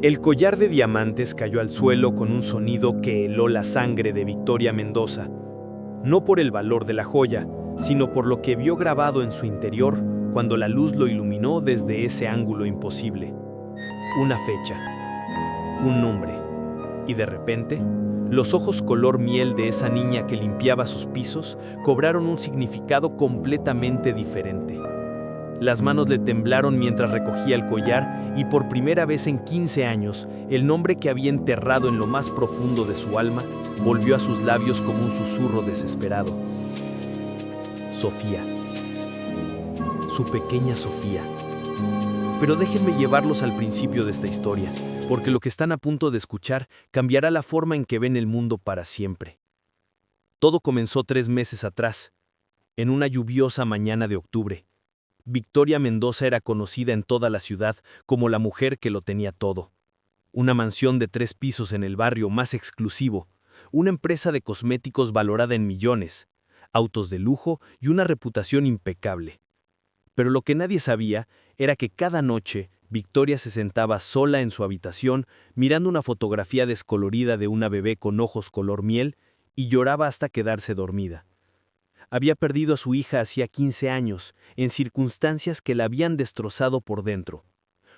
El collar de diamantes cayó al suelo con un sonido que heló la sangre de Victoria Mendoza, no por el valor de la joya, sino por lo que vio grabado en su interior cuando la luz lo iluminó desde ese ángulo imposible. Una fecha, un nombre, y de repente, los ojos color miel de esa niña que limpiaba sus pisos cobraron un significado completamente diferente. Las manos le temblaron mientras recogía el collar y por primera vez en 15 años, el nombre que había enterrado en lo más profundo de su alma volvió a sus labios como un susurro desesperado. Sofía. Su pequeña Sofía. Pero déjenme llevarlos al principio de esta historia, porque lo que están a punto de escuchar cambiará la forma en que ven el mundo para siempre. Todo comenzó 3 meses atrás, en una lluviosa mañana de octubre. Victoria Mendoza era conocida en toda la ciudad como la mujer que lo tenía todo. Una mansión de 3 pisos en el barrio más exclusivo, una empresa de cosméticos valorada en millones, autos de lujo y una reputación impecable. Pero lo que nadie sabía era que cada noche Victoria se sentaba sola en su habitación mirando una fotografía descolorida de una bebé con ojos color miel y lloraba hasta quedarse dormida. Había perdido a su hija hacía 15 años, en circunstancias que la habían destrozado por dentro.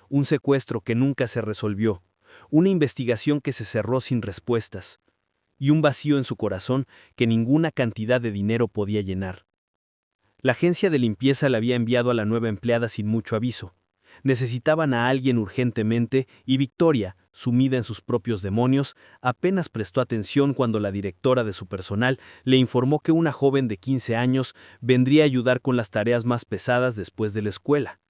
Un secuestro que nunca se resolvió, una investigación que se cerró sin respuestas, y un vacío en su corazón que ninguna cantidad de dinero podía llenar. La agencia de limpieza la había enviado a la nueva empleada sin mucho aviso. Necesitaban a alguien urgentemente y Victoria, sumida en sus propios demonios, apenas prestó atención cuando la directora de su personal le informó que una joven de 15 años vendría a ayudar con las tareas más pesadas después de la escuela.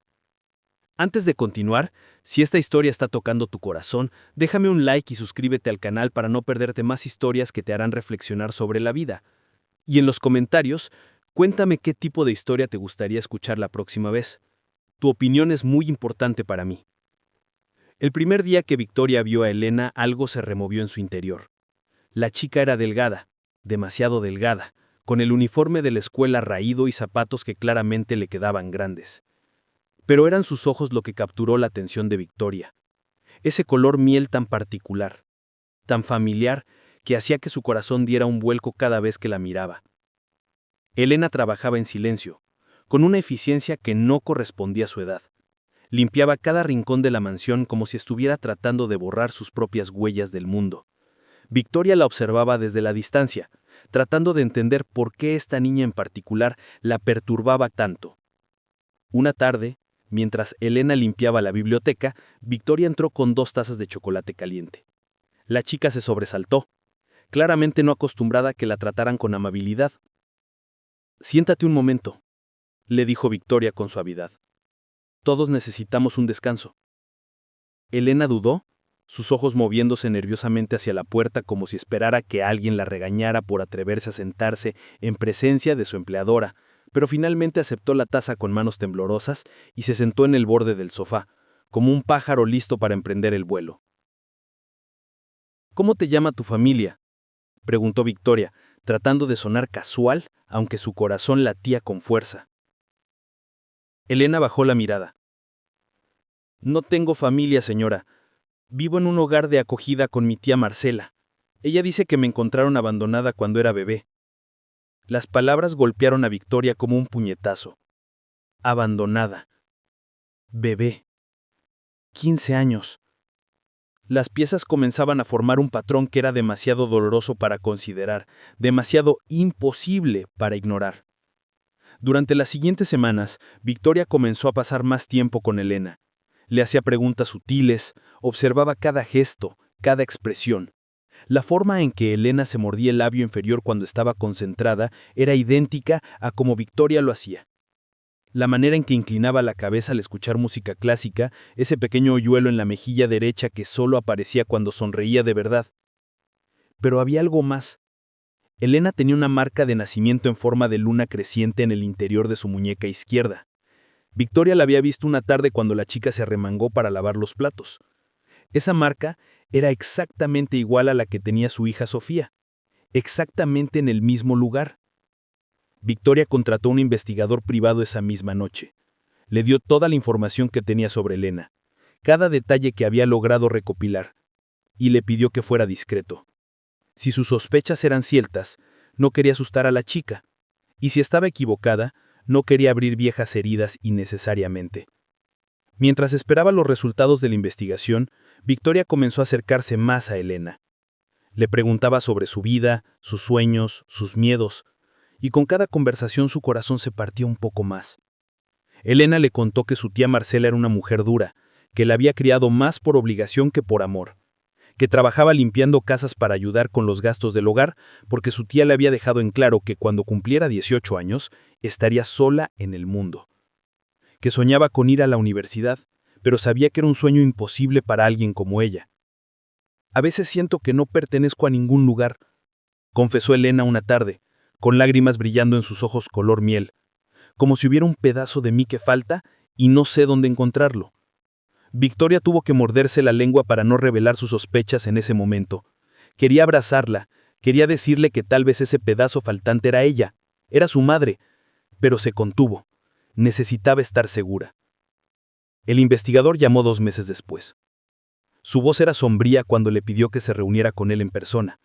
Antes de continuar, si esta historia está tocando tu corazón, déjame un like y suscríbete al canal para no perderte más historias que te harán reflexionar sobre la vida. Y en los comentarios, cuéntame qué tipo de historia te gustaría escuchar la próxima vez. Tu opinión es muy importante para mí. El primer día que Victoria vio a Elena, algo se removió en su interior. La chica era delgada, demasiado delgada, con el uniforme de la escuela raído y zapatos que claramente le quedaban grandes. Pero eran sus ojos lo que capturó la atención de Victoria. Ese color miel tan particular, tan familiar, que hacía que su corazón diera un vuelco cada vez que la miraba. Elena trabajaba en silencio, con una eficiencia que no correspondía a su edad. Limpiaba cada rincón de la mansión como si estuviera tratando de borrar sus propias huellas del mundo. Victoria la observaba desde la distancia, tratando de entender por qué esta niña en particular la perturbaba tanto. Una tarde, mientras Elena limpiaba la biblioteca, Victoria entró con 2 tazas de chocolate caliente. La chica se sobresaltó, claramente no acostumbrada a que la trataran con amabilidad. «Siéntate un momento», le dijo Victoria con suavidad. «Todos necesitamos un descanso». Elena dudó, sus ojos moviéndose nerviosamente hacia la puerta como si esperara que alguien la regañara por atreverse a sentarse en presencia de su empleadora, pero finalmente aceptó la taza con manos temblorosas y se sentó en el borde del sofá, como un pájaro listo para emprender el vuelo. «¿Cómo te llama tu familia?», preguntó Victoria, tratando de sonar casual, aunque su corazón latía con fuerza. Elena bajó la mirada. «No tengo familia, señora. Vivo en un hogar de acogida con mi tía Marcela. Ella dice que me encontraron abandonada cuando era bebé». Las palabras golpearon a Victoria como un puñetazo. Abandonada. Bebé. 15 años. Las piezas comenzaban a formar un patrón que era demasiado doloroso para considerar, demasiado imposible para ignorar. Durante las siguientes semanas, Victoria comenzó a pasar más tiempo con Elena. Le hacía preguntas sutiles, observaba cada gesto, cada expresión. La forma en que Elena se mordía el labio inferior cuando estaba concentrada era idéntica a como Victoria lo hacía. La manera en que inclinaba la cabeza al escuchar música clásica, ese pequeño hoyuelo en la mejilla derecha que solo aparecía cuando sonreía de verdad. Pero había algo más. Elena tenía una marca de nacimiento en forma de luna creciente en el interior de su muñeca izquierda. Victoria la había visto una tarde cuando la chica se arremangó para lavar los platos. Esa marca era exactamente igual a la que tenía su hija Sofía, exactamente en el mismo lugar. Victoria contrató a un investigador privado esa misma noche. Le dio toda la información que tenía sobre Elena. cada detalle que había logrado recopilar, y le pidió que fuera discreto. Si sus sospechas eran ciertas, no quería asustar a la chica, y si estaba equivocada, no quería abrir viejas heridas innecesariamente. Mientras esperaba los resultados de la investigación, Victoria comenzó a acercarse más a Elena. Le preguntaba sobre su vida, sus sueños, sus miedos, y con cada conversación su corazón se partía un poco más. Elena le contó que su tía Marcela era una mujer dura, que la había criado más por obligación que por amor, que trabajaba limpiando casas para ayudar con los gastos del hogar porque su tía le había dejado en claro que cuando cumpliera 18 años estaría sola en el mundo, que soñaba con ir a la universidad, pero sabía que era un sueño imposible para alguien como ella. A veces siento que no pertenezco a ningún lugar, confesó Elena una tarde, con lágrimas brillando en sus ojos color miel, como si hubiera un pedazo de mí que falta y no sé dónde encontrarlo. Victoria tuvo que morderse la lengua para no revelar sus sospechas en ese momento. Quería abrazarla, quería decirle que tal vez ese pedazo faltante era ella, era su madre, pero se contuvo. Necesitaba estar segura. El investigador llamó 2 meses después. Su voz era sombría cuando le pidió que se reuniera con él en persona.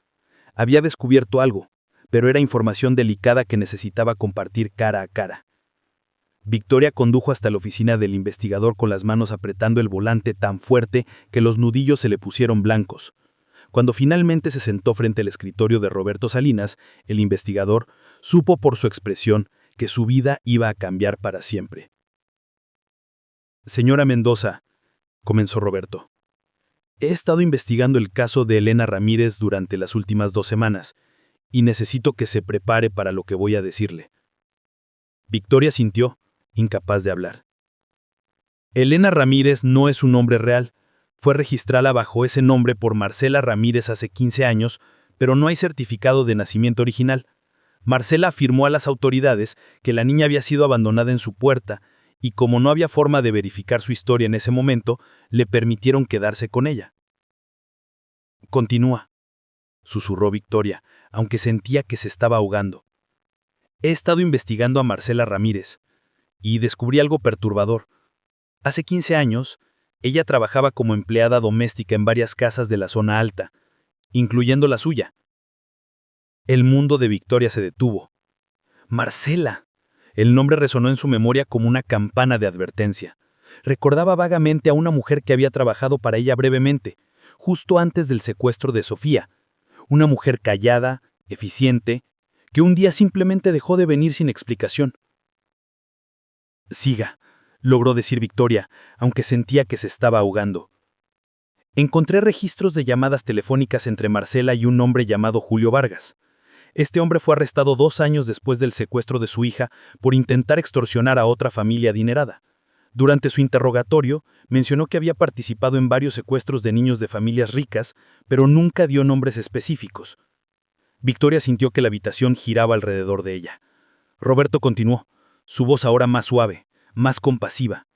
Había descubierto algo, pero era información delicada que necesitaba compartir cara a cara. Victoria condujo hasta la oficina del investigador con las manos apretando el volante tan fuerte que los nudillos se le pusieron blancos. Cuando finalmente se sentó frente al escritorio de Roberto Salinas, el investigador supo por su expresión que su vida iba a cambiar para siempre. Señora Mendoza, comenzó Roberto, he estado investigando el caso de Elena Ramírez durante las últimas 2 semanas y necesito que se prepare para lo que voy a decirle. Victoria sintió, incapaz de hablar. Elena Ramírez no es un nombre real. Fue registrada bajo ese nombre por Marcela Ramírez hace 15 años, pero no hay certificado de nacimiento original. Marcela afirmó a las autoridades que la niña había sido abandonada en su puerta y como no había forma de verificar su historia en ese momento, le permitieron quedarse con ella. Continúa, susurró Victoria, aunque sentía que se estaba ahogando. He estado investigando a Marcela Ramírez y descubrí algo perturbador. Hace 15 años, ella trabajaba como empleada doméstica en varias casas de la zona alta, incluyendo la suya. El mundo de Victoria se detuvo. Marcela. El nombre resonó en su memoria como una campana de advertencia. Recordaba vagamente a una mujer que había trabajado para ella brevemente, justo antes del secuestro de Sofía. Una mujer callada, eficiente, que un día simplemente dejó de venir sin explicación. Siga, logró decir Victoria, aunque sentía que se estaba ahogando. Encontré registros de llamadas telefónicas entre Marcela y un hombre llamado Julio Vargas. Este hombre fue arrestado 2 años después del secuestro de su hija por intentar extorsionar a otra familia adinerada. Durante su interrogatorio, mencionó que había participado en varios secuestros de niños de familias ricas, pero nunca dio nombres específicos. Victoria sintió que la habitación giraba alrededor de ella. Roberto continuó, su voz ahora más suave, más compasiva.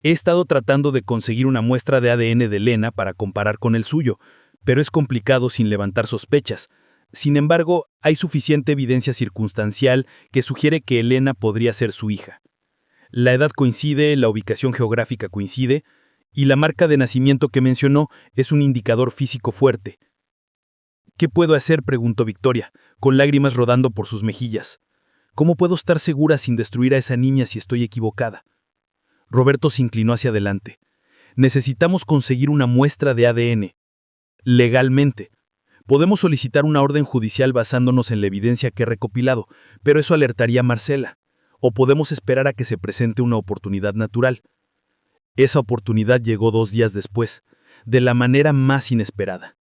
He estado tratando de conseguir una muestra de ADN de Elena para comparar con el suyo, pero es complicado sin levantar sospechas. Sin embargo, hay suficiente evidencia circunstancial que sugiere que Elena podría ser su hija. La edad coincide, la ubicación geográfica coincide, y la marca de nacimiento que mencionó es un indicador físico fuerte. ¿Qué puedo hacer?, preguntó Victoria, con lágrimas rodando por sus mejillas. ¿Cómo puedo estar segura sin destruir a esa niña si estoy equivocada? Roberto se inclinó hacia adelante. Necesitamos conseguir una muestra de ADN. Legalmente. Podemos solicitar una orden judicial basándonos en la evidencia que he recopilado, pero eso alertaría a Marcela. O podemos esperar a que se presente una oportunidad natural. Esa oportunidad llegó 2 días después, de la manera más inesperada.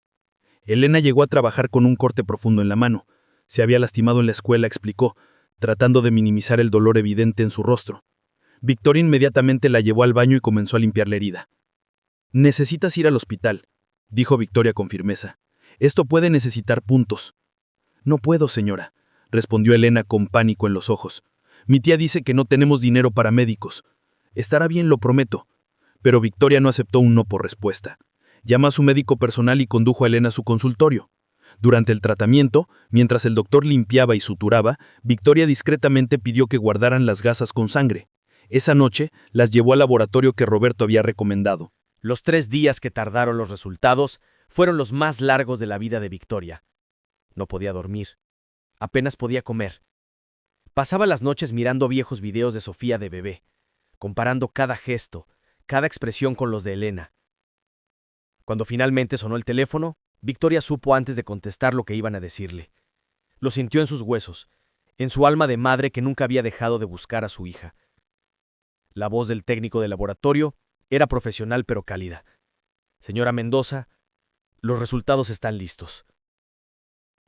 Elena llegó a trabajar con un corte profundo en la mano. Se había lastimado en la escuela, explicó, tratando de minimizar el dolor evidente en su rostro. Victoria inmediatamente la llevó al baño y comenzó a limpiar la herida. «Necesitas ir al hospital», dijo Victoria con firmeza. «Esto puede necesitar puntos». «No puedo, señora», respondió Elena con pánico en los ojos. «Mi tía dice que no tenemos dinero para médicos». «Estará bien, lo prometo». Pero Victoria no aceptó un no por respuesta. Llamó a su médico personal y condujo a Elena a su consultorio. Durante el tratamiento, mientras el doctor limpiaba y suturaba, Victoria discretamente pidió que guardaran las gasas con sangre. Esa noche las llevó al laboratorio que Roberto había recomendado. Los 3 días que tardaron los resultados fueron los más largos de la vida de Victoria. No podía dormir. Apenas podía comer. Pasaba las noches mirando viejos videos de Sofía de bebé, comparando cada gesto, cada expresión con los de Elena. Cuando finalmente sonó el teléfono, Victoria supo antes de contestar lo que iban a decirle. Lo sintió en sus huesos, en su alma de madre que nunca había dejado de buscar a su hija. La voz del técnico de laboratorio era profesional pero cálida. Señora Mendoza, los resultados están listos.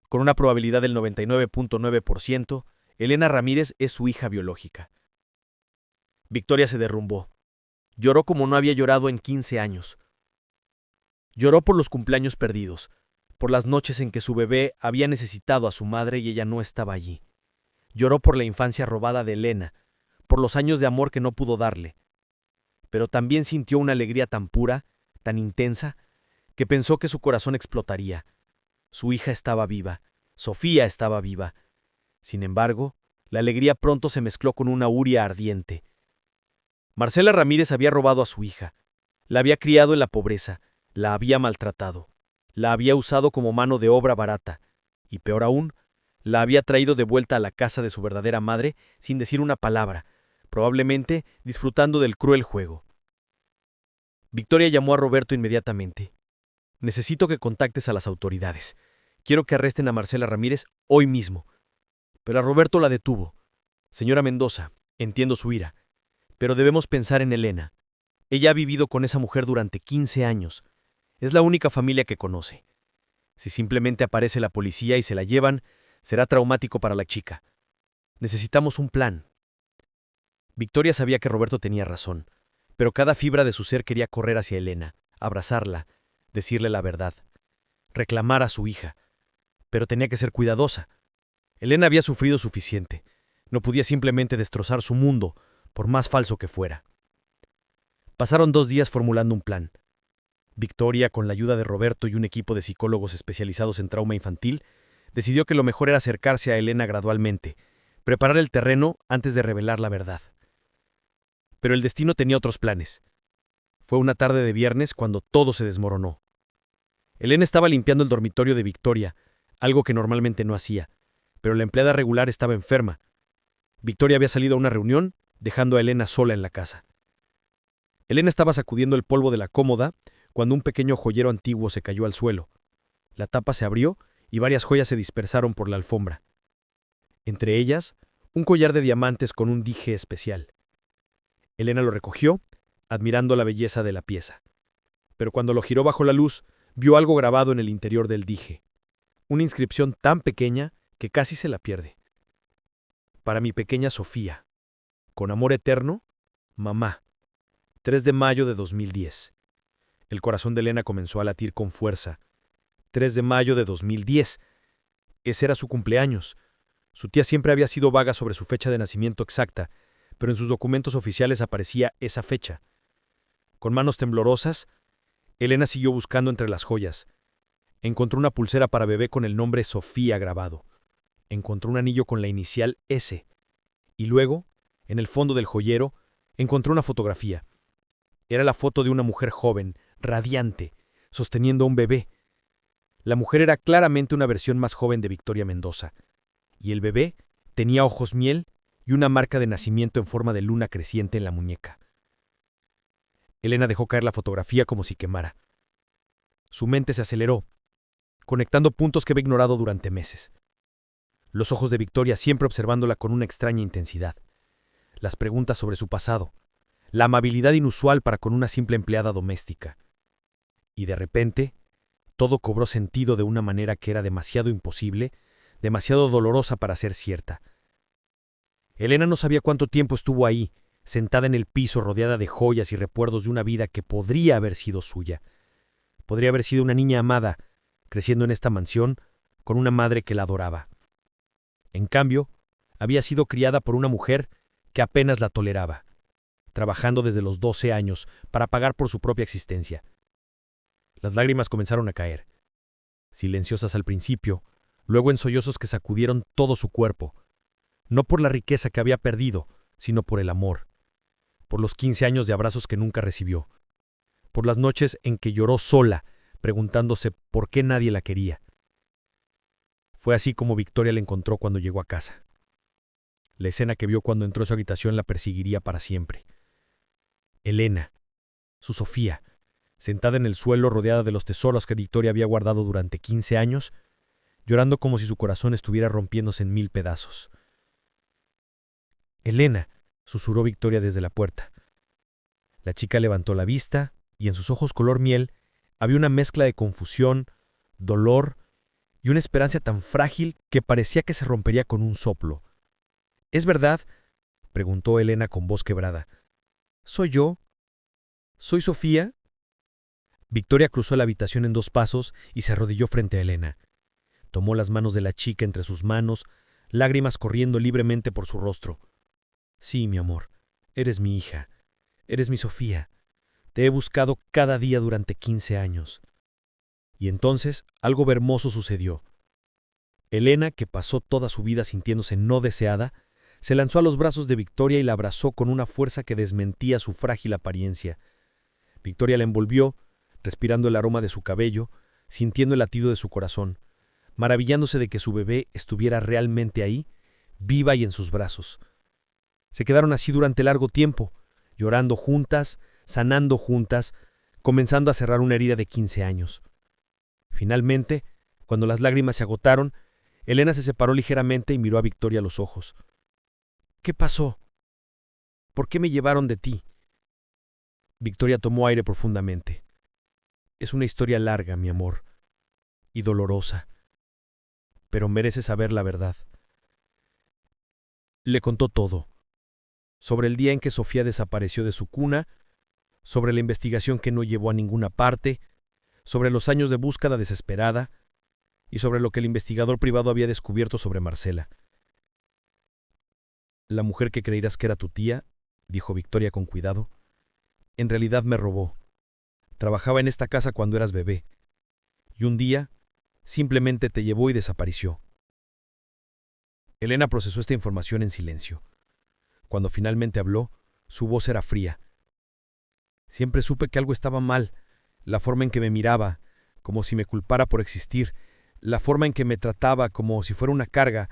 Con una probabilidad del 99.9%, Elena Ramírez es su hija biológica. Victoria se derrumbó. Lloró como no había llorado en 15 años. Lloró por los cumpleaños perdidos, por las noches en que su bebé había necesitado a su madre y ella no estaba allí. Lloró por la infancia robada de Elena, por los años de amor que no pudo darle. Pero también sintió una alegría tan pura, tan intensa, que pensó que su corazón explotaría. Su hija estaba viva, Sofía estaba viva. Sin embargo, la alegría pronto se mezcló con una furia ardiente. Marcela Ramírez había robado a su hija, la había criado en la pobreza, la había maltratado, la había usado como mano de obra barata, y peor aún, la había traído de vuelta a la casa de su verdadera madre sin decir una palabra, probablemente disfrutando del cruel juego. Victoria llamó a Roberto inmediatamente. Necesito que contactes a las autoridades. Quiero que arresten a Marcela Ramírez hoy mismo. Pero a Roberto la detuvo. Señora Mendoza, entiendo su ira, pero debemos pensar en Elena. Ella ha vivido con esa mujer durante 15 años. Es la única familia que conoce. Si simplemente aparece la policía y se la llevan, será traumático para la chica. Necesitamos un plan. Victoria sabía que Roberto tenía razón, pero cada fibra de su ser quería correr hacia Elena, abrazarla, decirle la verdad, reclamar a su hija. Pero tenía que ser cuidadosa. Elena había sufrido suficiente. No podía simplemente destrozar su mundo, por más falso que fuera. Pasaron 2 días formulando un plan. Victoria, con la ayuda de Roberto y un equipo de psicólogos especializados en trauma infantil, decidió que lo mejor era acercarse a Elena gradualmente, preparar el terreno antes de revelar la verdad. Pero el destino tenía otros planes. Fue una tarde de viernes cuando todo se desmoronó. Elena estaba limpiando el dormitorio de Victoria, algo que normalmente no hacía, pero la empleada regular estaba enferma. Victoria había salido a una reunión, dejando a Elena sola en la casa. Elena estaba sacudiendo el polvo de la cómoda cuando un pequeño joyero antiguo se cayó al suelo. La tapa se abrió y varias joyas se dispersaron por la alfombra. Entre ellas, un collar de diamantes con un dije especial. Elena lo recogió, admirando la belleza de la pieza. Pero cuando lo giró bajo la luz, vio algo grabado en el interior del dije. Una inscripción tan pequeña que casi se la pierde. Para mi pequeña Sofía. Con amor eterno, mamá. 3 de mayo de 2010. El corazón de Elena comenzó a latir con fuerza. 3 de mayo de 2010. Ese era su cumpleaños. Su tía siempre había sido vaga sobre su fecha de nacimiento exacta, pero en sus documentos oficiales aparecía esa fecha. Con manos temblorosas, Elena siguió buscando entre las joyas. Encontró una pulsera para bebé con el nombre Sofía grabado. Encontró un anillo con la inicial S. Y luego, en el fondo del joyero, encontró una fotografía. Era la foto de una mujer joven, radiante, sosteniendo a un bebé. La mujer era claramente una versión más joven de Victoria Mendoza, y el bebé tenía ojos miel y una marca de nacimiento en forma de luna creciente en la muñeca. Elena dejó caer la fotografía como si quemara. Su mente se aceleró, conectando puntos que había ignorado durante meses. Los ojos de Victoria siempre observándola con una extraña intensidad. Las preguntas sobre su pasado, la amabilidad inusual para con una simple empleada doméstica. Y de repente, todo cobró sentido de una manera que era demasiado imposible, demasiado dolorosa para ser cierta. Elena no sabía cuánto tiempo estuvo ahí, sentada en el piso rodeada de joyas y recuerdos de una vida que podría haber sido suya. Podría haber sido una niña amada, creciendo en esta mansión, con una madre que la adoraba. En cambio, había sido criada por una mujer que apenas la toleraba, trabajando desde los 12 años para pagar por su propia existencia. Las lágrimas comenzaron a caer, silenciosas al principio, luego en sollozos que sacudieron todo su cuerpo, no por la riqueza que había perdido, sino por el amor, por los 15 años de abrazos que nunca recibió, por las noches en que lloró sola, preguntándose por qué nadie la quería. Fue así como Victoria la encontró cuando llegó a casa. La escena que vio cuando entró a su habitación la perseguiría para siempre. Elena, su Sofía, sentada en el suelo rodeada de los tesoros que Victoria había guardado durante 15 años, llorando como si su corazón estuviera rompiéndose en 1000 pedazos. Elena, susurró Victoria desde la puerta. La chica levantó la vista y en sus ojos color miel había una mezcla de confusión, dolor y una esperanza tan frágil que parecía que se rompería con un soplo. ¿Es verdad?, preguntó Elena con voz quebrada. ¿Soy yo? ¿Soy Sofía? Victoria cruzó la habitación en 2 pasos y se arrodilló frente a Elena. Tomó las manos de la chica entre sus manos, lágrimas corriendo libremente por su rostro. Sí, mi amor, eres mi hija, eres mi Sofía. Te he buscado cada día durante 15 años. Y entonces algo hermoso sucedió. Elena, que pasó toda su vida sintiéndose no deseada, se lanzó a los brazos de Victoria y la abrazó con una fuerza que desmentía su frágil apariencia. Victoria la envolvió, respirando el aroma de su cabello, sintiendo el latido de su corazón, maravillándose de que su bebé estuviera realmente ahí, viva y en sus brazos. Se quedaron así durante largo tiempo, llorando juntas, sanando juntas, comenzando a cerrar una herida de 15 años. Finalmente, cuando las lágrimas se agotaron, Elena se separó ligeramente y miró a Victoria a los ojos. ¿Qué pasó? ¿Por qué me llevaron de ti? Victoria tomó aire profundamente. Es una historia larga, mi amor, y dolorosa, pero merece saber la verdad. Le contó todo, sobre el día en que Sofía desapareció de su cuna, sobre la investigación que no llevó a ninguna parte, sobre los años de búsqueda desesperada y sobre lo que el investigador privado había descubierto sobre Marcela. La mujer que creerás que era tu tía, dijo Victoria con cuidado, en realidad me robó. Trabajaba en esta casa cuando eras bebé, y un día simplemente te llevó y desapareció. Elena procesó esta información en silencio. Cuando finalmente habló, su voz era fría. Siempre supe que algo estaba mal, la forma en que me miraba, como si me culpara por existir, la forma en que me trataba como si fuera una carga,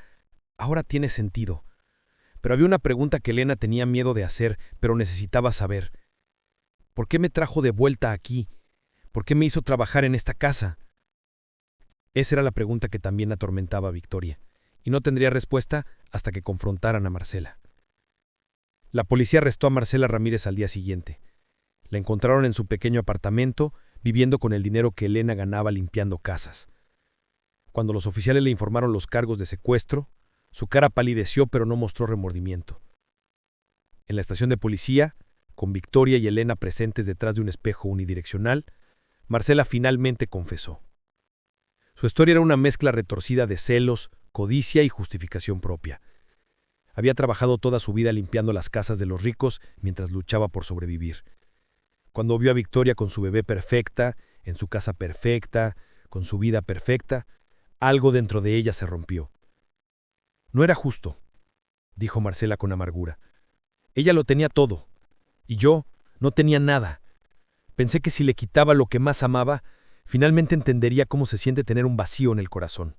ahora tiene sentido. Pero había una pregunta que Elena tenía miedo de hacer, pero necesitaba saber. ¿Por qué me trajo de vuelta aquí? ¿Por qué me hizo trabajar en esta casa? Esa era la pregunta que también atormentaba a Victoria, y no tendría respuesta hasta que confrontaran a Marcela. La policía arrestó a Marcela Ramírez al día siguiente. La encontraron en su pequeño apartamento, viviendo con el dinero que Elena ganaba limpiando casas. Cuando los oficiales le informaron los cargos de secuestro, su cara palideció pero no mostró remordimiento. En la estación de policía, con Victoria y Elena presentes detrás de un espejo unidireccional, Marcela finalmente confesó. Su historia era una mezcla retorcida de celos, codicia y justificación propia. Había trabajado toda su vida limpiando las casas de los ricos mientras luchaba por sobrevivir. Cuando vio a Victoria con su bebé perfecta, en su casa perfecta, con su vida perfecta, algo dentro de ella se rompió. No era justo, dijo Marcela con amargura. Ella lo tenía todo, y yo no tenía nada. Pensé que si le quitaba lo que más amaba, finalmente entendería cómo se siente tener un vacío en el corazón.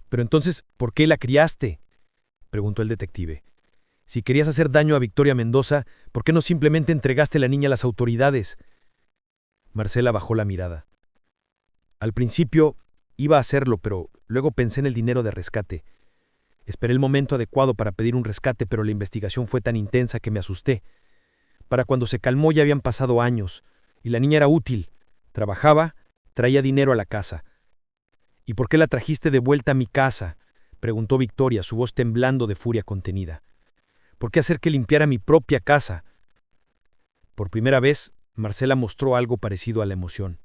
Pero entonces, ¿por qué la criaste?, preguntó el detective. Si querías hacer daño a Victoria Mendoza, ¿por qué no simplemente entregaste a la niña a las autoridades? Marcela bajó la mirada. Al principio iba a hacerlo, pero luego pensé en el dinero de rescate. Esperé el momento adecuado para pedir un rescate, pero la investigación fue tan intensa que me asusté. Para cuando se calmó ya habían pasado años, y la niña era útil. Trabajaba, traía dinero a la casa. ¿Y por qué la trajiste de vuelta a mi casa?, preguntó Victoria, su voz temblando de furia contenida. ¿Por qué hacer que limpiara mi propia casa? Por primera vez, Marcela mostró algo parecido a la emoción.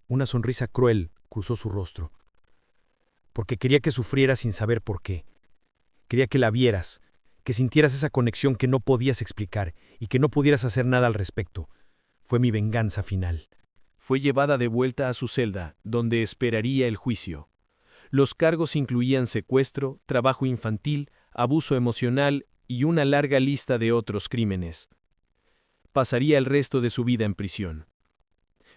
Una sonrisa cruel cruzó su rostro. Porque quería que sufriera sin saber por qué. Quería que la vieras, que sintieras esa conexión que no podías explicar y que no pudieras hacer nada al respecto. Fue mi venganza final. Fue llevada de vuelta a su celda, donde esperaría el juicio. Los cargos incluían secuestro, trabajo infantil, abuso emocional y una larga lista de otros crímenes. pasaría el resto de su vida en prisión.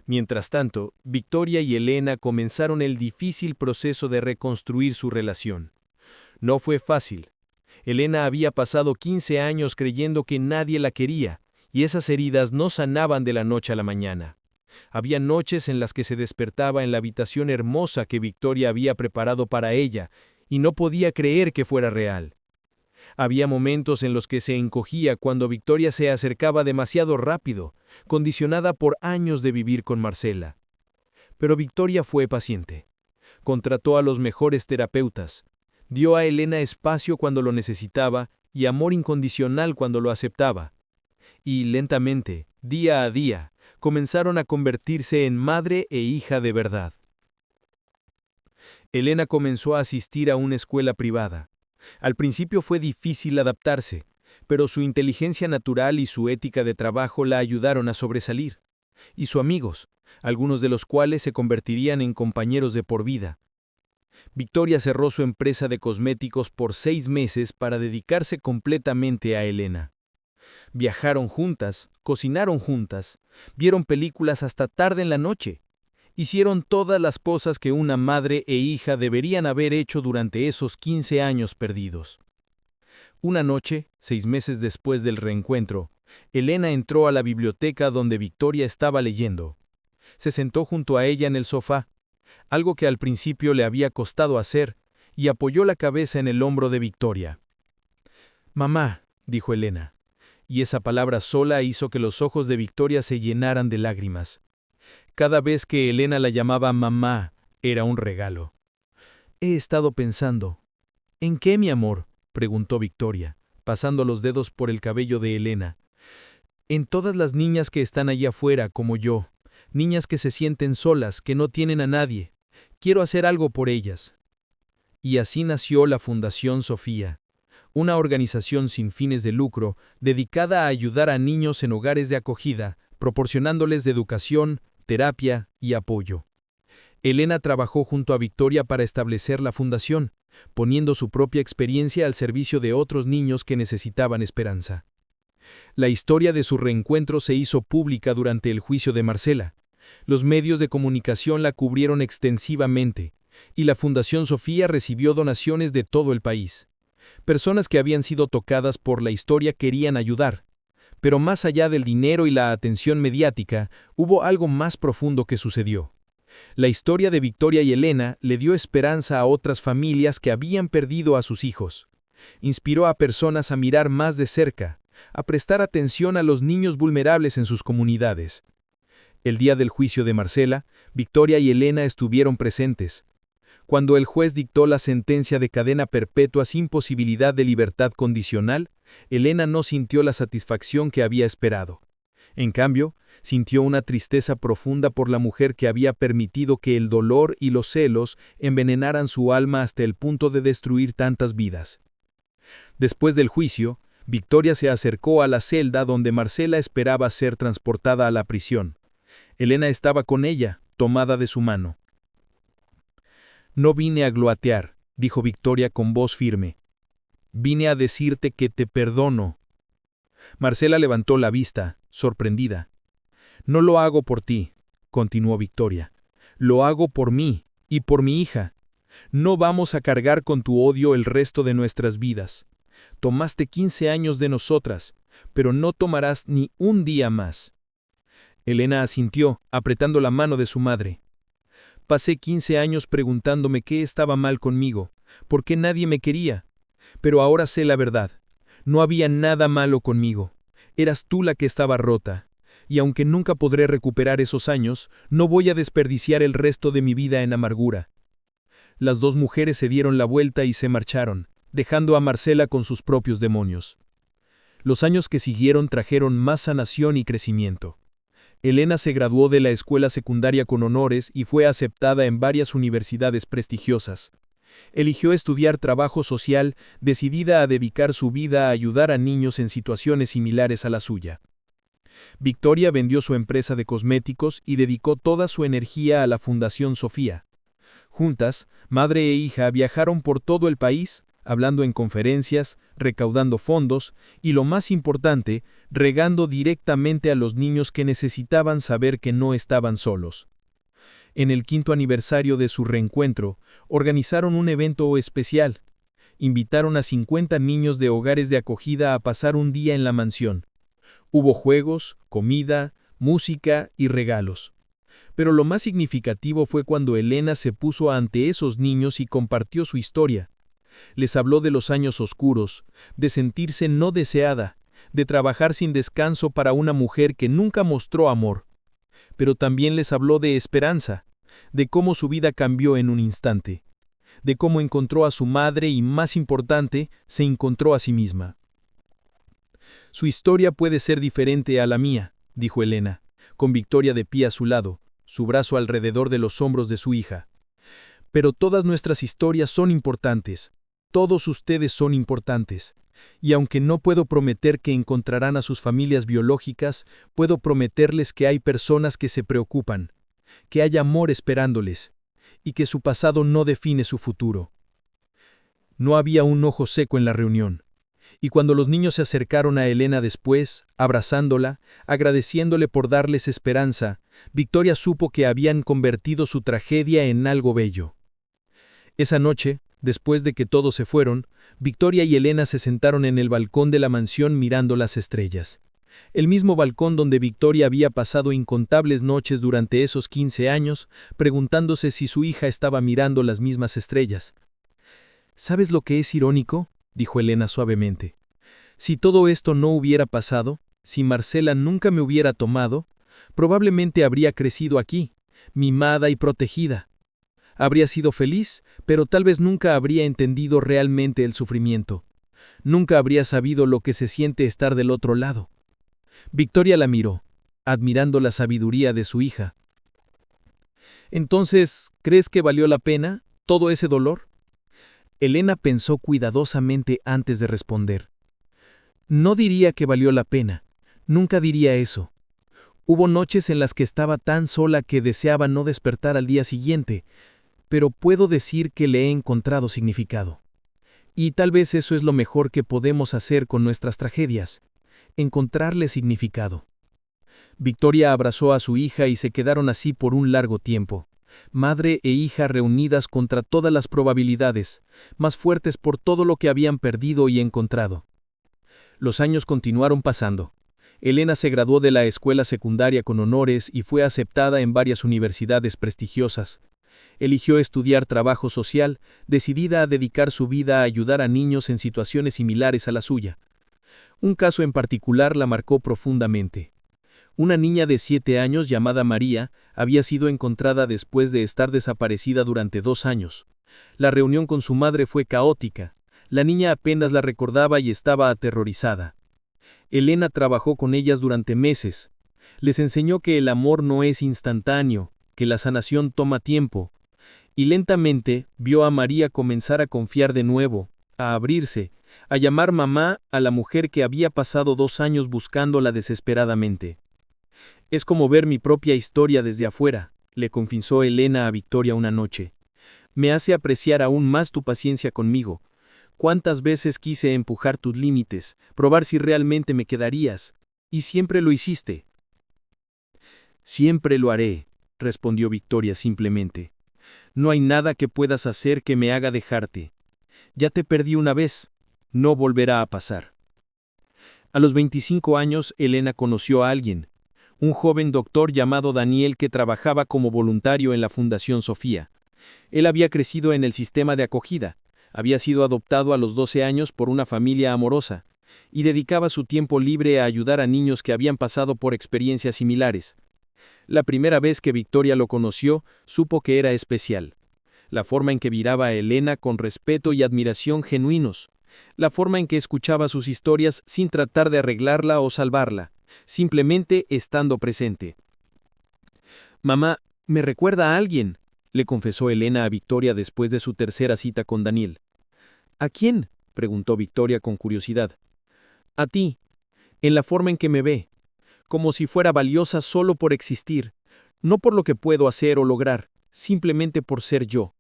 Mientras tanto, Victoria y Elena comenzaron el difícil proceso de reconstruir su relación. No fue fácil. Elena había pasado 15 años creyendo que nadie la quería, y esas heridas no sanaban de la noche a la mañana. Había noches en las que se despertaba en la habitación hermosa que Victoria había preparado para ella, y no podía creer que fuera real. Había momentos en los que se encogía cuando Victoria se acercaba demasiado rápido, condicionada por años de vivir con Marcela. Pero Victoria fue paciente. Contrató a los mejores terapeutas. Dio a Elena espacio cuando lo necesitaba y amor incondicional cuando lo aceptaba. Y lentamente, día a día, comenzaron a convertirse en madre e hija de verdad. Elena comenzó a asistir a una escuela privada. Al principio fue difícil adaptarse, pero su inteligencia natural y su ética de trabajo la ayudaron a sobresalir. Y sus amigos, algunos de los cuales se convertirían en compañeros de por vida. Victoria cerró su empresa de cosméticos por 6 meses para dedicarse completamente a Elena. Viajaron juntas, cocinaron juntas, vieron películas hasta tarde en la noche. Hicieron todas las cosas que una madre e hija deberían haber hecho durante esos 15 años perdidos. Una noche, 6 meses después del reencuentro, Elena entró a la biblioteca donde Victoria estaba leyendo. Se sentó junto a ella en el sofá, algo que al principio le había costado hacer, y apoyó la cabeza en el hombro de Victoria. «Mamá», dijo Elena, y esa palabra sola hizo que los ojos de Victoria se llenaran de lágrimas. Cada vez que Elena la llamaba mamá, era un regalo. «He estado pensando». «¿En qué, mi amor?», preguntó Victoria, pasando los dedos por el cabello de Elena. «En todas las niñas que están allá afuera, como yo, niñas que se sienten solas, que no tienen a nadie. Quiero hacer algo por ellas». Y así nació la Fundación Sofía, una organización sin fines de lucro dedicada a ayudar a niños en hogares de acogida, proporcionándoles de educación, terapia y apoyo. Elena trabajó junto a Victoria para establecer la fundación, poniendo su propia experiencia al servicio de otros niños que necesitaban esperanza. La historia de su reencuentro se hizo pública durante el juicio de Marcela. Los medios de comunicación la cubrieron extensivamente, y la Fundación Sofía recibió donaciones de todo el país. Personas que habían sido tocadas por la historia querían ayudar. Pero más allá del dinero y la atención mediática, hubo algo más profundo que sucedió. La historia de Victoria y Elena le dio esperanza a otras familias que habían perdido a sus hijos. Inspiró a personas a mirar más de cerca, a prestar atención a los niños vulnerables en sus comunidades. El día del juicio de Marcela, Victoria y Elena estuvieron presentes. Cuando el juez dictó la sentencia de cadena perpetua sin posibilidad de libertad condicional, Elena no sintió la satisfacción que había esperado. En cambio, sintió una tristeza profunda por la mujer que había permitido que el dolor y los celos envenenaran su alma hasta el punto de destruir tantas vidas. Después del juicio, Victoria se acercó a la celda donde Marcela esperaba ser transportada a la prisión. Elena estaba con ella, tomada de su mano. «No vine a gloatear», dijo Victoria con voz firme. «Vine a decirte que te perdono». Marcela levantó la vista, sorprendida. «No lo hago por ti», continuó Victoria. «Lo hago por mí y por mi hija. No vamos a cargar con tu odio el resto de nuestras vidas. Tomaste 15 años de nosotras, pero no tomarás ni un día más». Elena asintió, apretando la mano de su madre. «Pasé 15 años preguntándome qué estaba mal conmigo, por qué nadie me quería. Pero ahora sé la verdad. No había nada malo conmigo. Eras tú la que estaba rota. Y aunque nunca podré recuperar esos años, no voy a desperdiciar el resto de mi vida en amargura». Las dos mujeres se dieron la vuelta y se marcharon, dejando a Marcela con sus propios demonios. Los años que siguieron trajeron más sanación y crecimiento. Elena se graduó de la escuela secundaria con honores y fue aceptada en varias universidades prestigiosas. Eligió estudiar trabajo social, decidida a dedicar su vida a ayudar a niños en situaciones similares a la suya. Victoria vendió su empresa de cosméticos y dedicó toda su energía a la Fundación Sofía. Juntas, madre e hija viajaron por todo el país, hablando en conferencias, recaudando fondos y, lo más importante, regando directamente a los niños que necesitaban saber que no estaban solos. En el 5º aniversario de su reencuentro, organizaron un evento especial. Invitaron a 50 niños de hogares de acogida a pasar un día en la mansión. Hubo juegos, comida, música y regalos. Pero lo más significativo fue cuando Elena se puso ante esos niños y compartió su historia. Les habló de los años oscuros, de sentirse no deseada, de trabajar sin descanso para una mujer que nunca mostró amor. Pero también les habló de esperanza, de cómo su vida cambió en un instante, de cómo encontró a su madre y, más importante, se encontró a sí misma. Su historia puede ser diferente a la mía, dijo Elena, con Victoria de pie a su lado, su brazo alrededor de los hombros de su hija. Pero todas nuestras historias son importantes. Todos ustedes son importantes. Y aunque no puedo prometer que encontrarán a sus familias biológicas, puedo prometerles que hay personas que se preocupan, que hay amor esperándoles, y que su pasado no define su futuro. No había un ojo seco en la reunión. Y cuando los niños se acercaron a Elena después, abrazándola, agradeciéndole por darles esperanza, Victoria supo que habían convertido su tragedia en algo bello. Esa noche, después de que todos se fueron, Victoria y Elena se sentaron en el balcón de la mansión mirando las estrellas. El mismo balcón donde Victoria había pasado incontables noches durante esos 15 años, preguntándose si su hija estaba mirando las mismas estrellas. ¿Sabes lo que es irónico?, dijo Elena suavemente. Si todo esto no hubiera pasado, si Marcela nunca me hubiera tomado, probablemente habría crecido aquí, mimada y protegida. Habría sido feliz, pero tal vez nunca habría entendido realmente el sufrimiento. Nunca habría sabido lo que se siente estar del otro lado. Victoria la miró, admirando la sabiduría de su hija. Entonces, ¿crees que valió la pena todo ese dolor? Elena pensó cuidadosamente antes de responder. No diría que valió la pena. Nunca diría eso. Hubo noches en las que estaba tan sola que deseaba no despertar al día siguiente, pero puedo decir que le he encontrado significado. Y tal vez eso es lo mejor que podemos hacer con nuestras tragedias, encontrarle significado. Victoria abrazó a su hija y se quedaron así por un largo tiempo. Madre e hija reunidas contra todas las probabilidades, más fuertes por todo lo que habían perdido y encontrado. Los años continuaron pasando. Elena se graduó de la escuela secundaria con honores y fue aceptada en varias universidades prestigiosas. Eligió estudiar trabajo social, decidida a dedicar su vida a ayudar a niños en situaciones similares a la suya. Un caso en particular la marcó profundamente. Una niña de 7 años llamada María había sido encontrada después de estar desaparecida durante 2 años. La reunión con su madre fue caótica. La niña apenas la recordaba y estaba aterrorizada. Elena trabajó con ellas durante meses. Les enseñó que el amor no es instantáneo, que la sanación toma tiempo. Y lentamente vio a María comenzar a confiar de nuevo, a abrirse, a llamar mamá a la mujer que había pasado 2 años buscándola desesperadamente. Es como ver mi propia historia desde afuera, le confesó Elena a Victoria una noche. Me hace apreciar aún más tu paciencia conmigo. ¿Cuántas veces quise empujar tus límites, probar si realmente me quedarías? Y siempre lo hiciste. Siempre lo haré, respondió Victoria simplemente. No hay nada que puedas hacer que me haga dejarte. Ya te perdí una vez, no volverá a pasar. A los 25 años, Elena conoció a alguien, un joven doctor llamado Daniel que trabajaba como voluntario en la Fundación Sofía. Él había crecido en el sistema de acogida, había sido adoptado a los 12 años por una familia amorosa, y dedicaba su tiempo libre a ayudar a niños que habían pasado por experiencias similares. La primera vez que Victoria lo conoció, supo que era especial. La forma en que miraba a Elena con respeto y admiración genuinos. La forma en que escuchaba sus historias sin tratar de arreglarla o salvarla, simplemente estando presente. «Mamá, me recuerda a alguien», le confesó Elena a Victoria después de su tercera cita con Daniel. «¿A quién?», preguntó Victoria con curiosidad. «A ti, en la forma en que me ve, como si fuera valiosa solo por existir, no por lo que puedo hacer o lograr, simplemente por ser yo».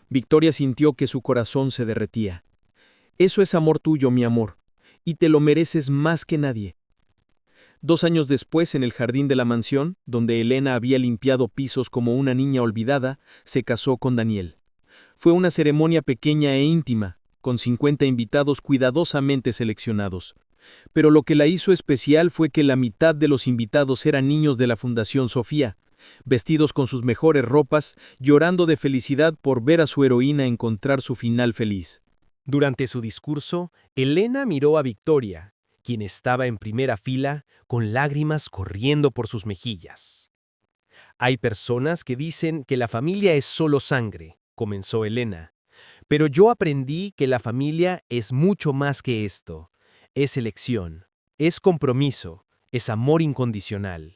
Victoria sintió que su corazón se derretía. Eso es amor tuyo, mi amor, y te lo mereces más que nadie. 2 años después, en el jardín de la mansión, donde Elena había limpiado pisos como una niña olvidada, se casó con Daniel. Fue una ceremonia pequeña e íntima, con 50 invitados cuidadosamente seleccionados. Pero lo que la hizo especial fue que la mitad de los invitados eran niños de la Fundación Sofía, vestidos con sus mejores ropas, llorando de felicidad por ver a su heroína encontrar su final feliz. Durante su discurso, Elena miró a Victoria, quien estaba en primera fila, con lágrimas corriendo por sus mejillas. Hay personas que dicen que la familia es solo sangre, comenzó Elena, pero yo aprendí que la familia es mucho más que esto. Es elección, es compromiso, es amor incondicional.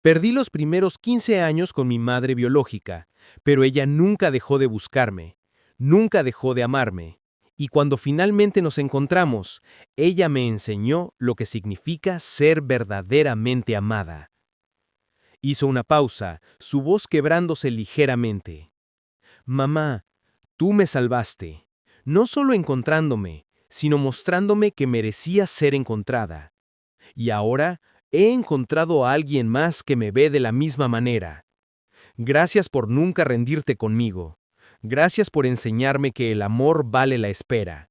Perdí los primeros 15 años con mi madre biológica, pero ella nunca dejó de buscarme, nunca dejó de amarme. Y cuando finalmente nos encontramos, ella me enseñó lo que significa ser verdaderamente amada. Hizo una pausa, su voz quebrándose ligeramente. Mamá, tú me salvaste, no solo encontrándome, sino mostrándome que merecía ser encontrada. Y ahora he encontrado a alguien más que me ve de la misma manera. Gracias por nunca rendirte conmigo. Gracias por enseñarme que el amor vale la espera.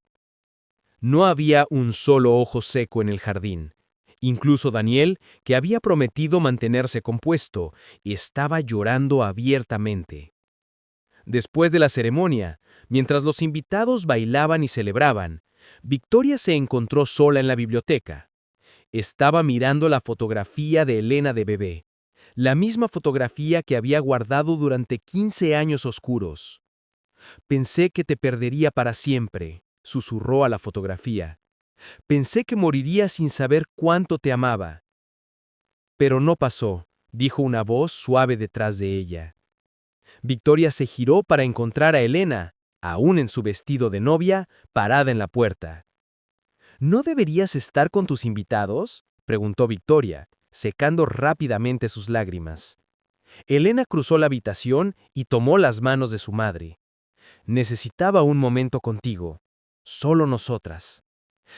No había un solo ojo seco en el jardín. Incluso Daniel, que había prometido mantenerse compuesto, estaba llorando abiertamente. Después de la ceremonia, mientras los invitados bailaban y celebraban, Victoria se encontró sola en la biblioteca. Estaba mirando la fotografía de Elena de bebé, la misma fotografía que había guardado durante 15 años oscuros. Pensé que te perdería para siempre, susurró a la fotografía. Pensé que moriría sin saber cuánto te amaba. Pero no pasó, dijo una voz suave detrás de ella. Victoria se giró para encontrar a Elena, aún en su vestido de novia, parada en la puerta. ¿No deberías estar con tus invitados?, preguntó Victoria, secando rápidamente sus lágrimas. Elena cruzó la habitación y tomó las manos de su madre. Necesitaba un momento contigo, solo nosotras.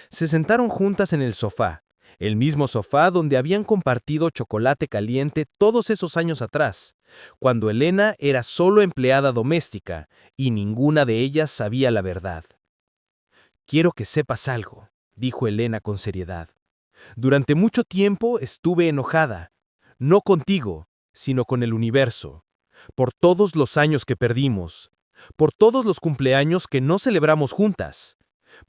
Se sentaron juntas en el sofá, el mismo sofá donde habían compartido chocolate caliente todos esos años atrás, cuando Elena era solo empleada doméstica y ninguna de ellas sabía la verdad. Quiero que sepas algo, dijo Elena con seriedad. Durante mucho tiempo estuve enojada, no contigo, sino con el universo, por todos los años que perdimos, por todos los cumpleaños que no celebramos juntas,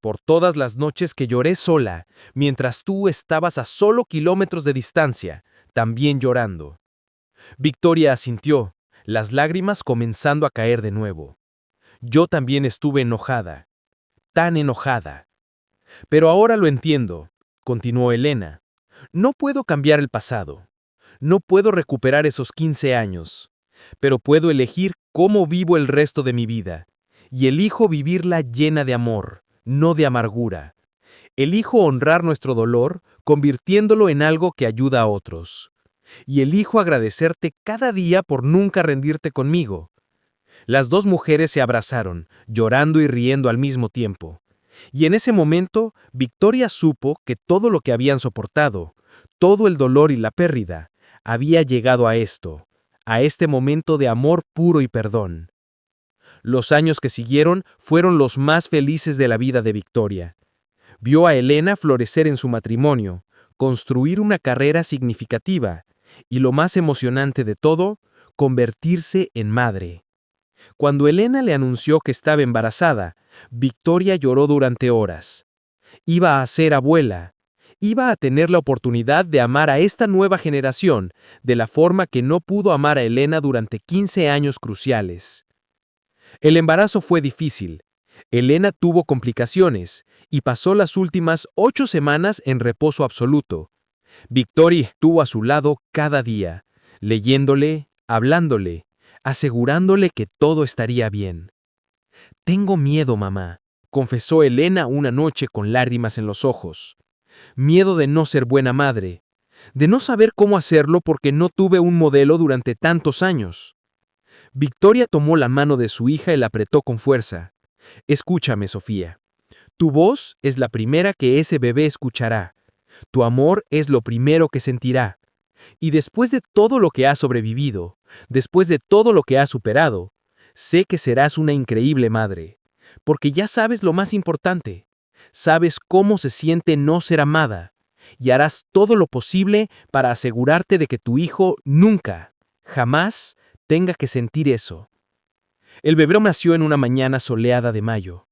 por todas las noches que lloré sola, mientras tú estabas a solo kilómetros de distancia, también llorando. Victoria asintió, las lágrimas comenzando a caer de nuevo. Yo también estuve enojada, tan enojada. Pero ahora lo entiendo, continuó Elena. No puedo cambiar el pasado. No puedo recuperar esos 15 años. Pero puedo elegir cómo vivo el resto de mi vida. Y elijo vivirla llena de amor, no de amargura. Elijo honrar nuestro dolor, convirtiéndolo en algo que ayuda a otros. Y elijo agradecerte cada día por nunca rendirte conmigo. Las dos mujeres se abrazaron, llorando y riendo al mismo tiempo. Y en ese momento, Victoria supo que todo lo que habían soportado, todo el dolor y la pérdida, había llegado a esto, a este momento de amor puro y perdón. Los años que siguieron fueron los más felices de la vida de Victoria. Vio a Elena florecer en su matrimonio, construir una carrera significativa, y lo más emocionante de todo, convertirse en madre. Cuando Elena le anunció que estaba embarazada, Victoria lloró durante horas. Iba a ser abuela. Iba a tener la oportunidad de amar a esta nueva generación de la forma que no pudo amar a Elena durante 15 años cruciales. El embarazo fue difícil. Elena tuvo complicaciones y pasó las últimas 8 semanas en reposo absoluto. Victoria estuvo a su lado cada día, leyéndole, hablándole, asegurándole que todo estaría bien. «Tengo miedo, mamá», confesó Elena una noche con lágrimas en los ojos. Miedo de no ser buena madre, de no saber cómo hacerlo porque no tuve un modelo durante tantos años. Victoria tomó la mano de su hija y la apretó con fuerza. «Escúchame, Sofía. Tu voz es la primera que ese bebé escuchará. Tu amor es lo primero que sentirá. Y después de todo lo que has sobrevivido, después de todo lo que has superado, sé que serás una increíble madre, porque ya sabes lo más importante. Sabes cómo se siente no ser amada, y harás todo lo posible para asegurarte de que tu hijo nunca, jamás, tenga que sentir eso. El bebé nació en una mañana soleada de mayo.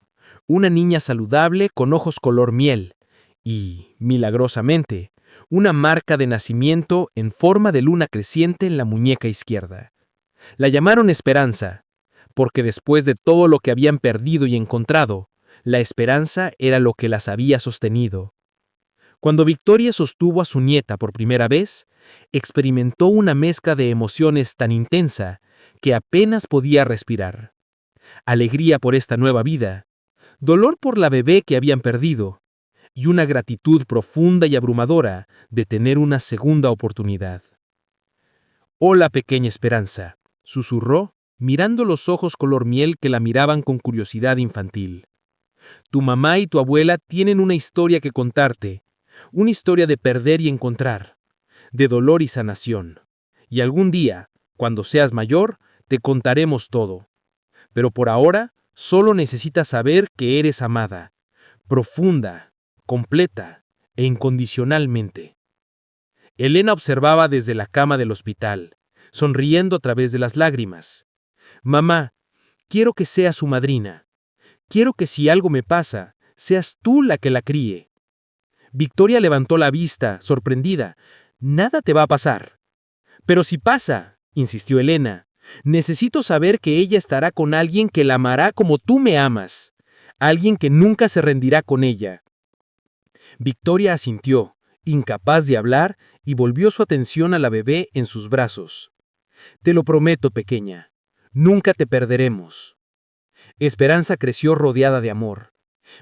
Una niña saludable con ojos color miel y, milagrosamente, una marca de nacimiento en forma de luna creciente en la muñeca izquierda. La llamaron Esperanza, porque después de todo lo que habían perdido y encontrado, la esperanza era lo que las había sostenido. Cuando Victoria sostuvo a su nieta por primera vez, experimentó una mezcla de emociones tan intensa que apenas podía respirar. Alegría por esta nueva vida, dolor por la bebé que habían perdido, y una gratitud profunda y abrumadora de tener una segunda oportunidad. «Hola, pequeña Esperanza», susurró, mirando los ojos color miel que la miraban con curiosidad infantil. «Tu mamá y tu abuela tienen una historia que contarte, una historia de perder y encontrar, de dolor y sanación. Y algún día, cuando seas mayor, te contaremos todo. Pero por ahora, solo necesitas saber que eres amada, profunda, completa e incondicionalmente». Elena observaba desde la cama del hospital, sonriendo a través de las lágrimas. «Mamá, quiero que seas su madrina. Quiero que si algo me pasa, seas tú la que la críe». Victoria levantó la vista, sorprendida. «Nada te va a pasar». «Pero si pasa», insistió Elena, «necesito saber que ella estará con alguien que la amará como tú me amas, alguien que nunca se rendirá con ella». Victoria asintió, incapaz de hablar, y volvió su atención a la bebé en sus brazos. «Te lo prometo, pequeña, nunca te perderemos». Esperanza creció rodeada de amor.